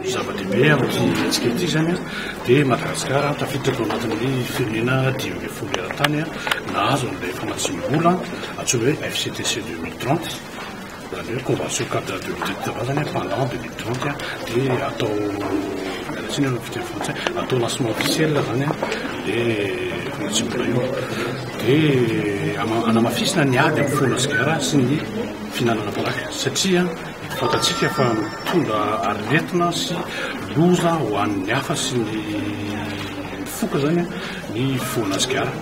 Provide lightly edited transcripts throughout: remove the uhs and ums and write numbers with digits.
zava-dehibe amin'ity antsika ity zany a dia Madagasikara tafiditra tao anatin'ny firenena 10 eran-tany nahazo an'ilay famatsiam-bola antsoina hoe FCTC 2030 zany hoe convention cadre de l'unité zany pendant 2030 dia atao mialatsiny amin'ny fiteny français atao lancement officiel zany dia famatsiam-bola io dia anamafisina ny ady amin'ny foana sigara sy ny finanana palaka satria fantatsika fa mitondra aretina sy loza ho an'ny hafa sy ny foka zany ny foana sigara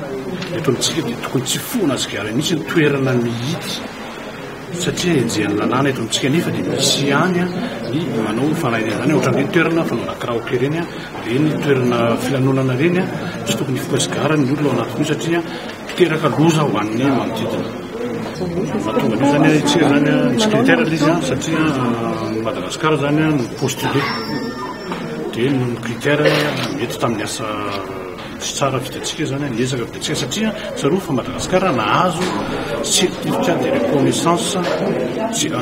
eto amintsika dia tokony tsy foana sigara mihitsy ny toerana mihity satria enjehan'ny lalàna eto amintsika nefa dia misy any ny manao fanahinana zany ohatran'ny toerana fanaona karaoke reny dia ny toerana filanonana reny tsy tokony foka sigara ny olona ao anatin'io satria teraka loza ho an'ny manodidina mahatonga an'io zany itsika zany misy critère izy satria Madagasikara zany no postulé dia ny critère mety tamin'ny asa tsy tsara vitantsika zany niezaka vitantsika satria tsaroa fa Madagasikara nahazo certificat de reconnaissance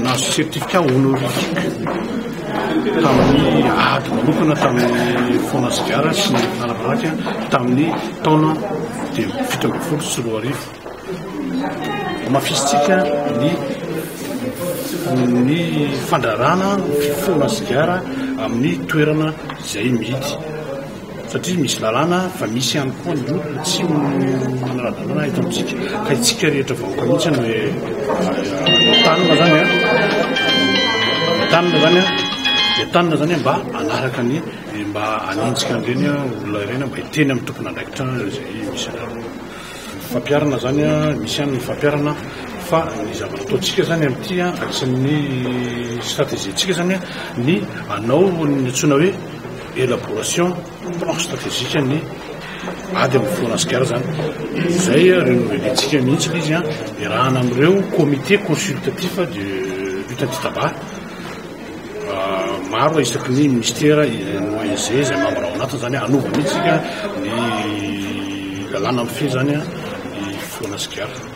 nahazo certificat honorifique tamin'ny ady manokana tamin'ny foana sigara sy ny fanapalaka tamin'ny taona dia 17 sy 2000 mafisitsika ny fandrarana fifoana sigara amin'ny toerana izay mihidy satria misy lalàna fa misy ihany koa ny olona tsy manara-dalàna eto amintsika ka itsika rehetra vahoaka mihitsy ny tanina zany tanina zany mba anaraka ny mba anintsika an'ireny olona ireny mba hiteny amin'ny tompona andraikitra zay misy fampiarana zany misy ihany ny fampiarana fa ny zavatra ataontsika zany amin'ity anisan'ny stratégientsika zany ny anao ny antsoina hoe élaboration plan stratégique ny ady amin'ny foana sigara zany izay renouvelentsika mihitsy izy irahana amin'ireo comité consultatif de lutte anti-tabac maro isaky ny ministère ONG zay membre ao anatiny zany anova mihitsika ny lalàna amin'ny fe zany ny foana sigara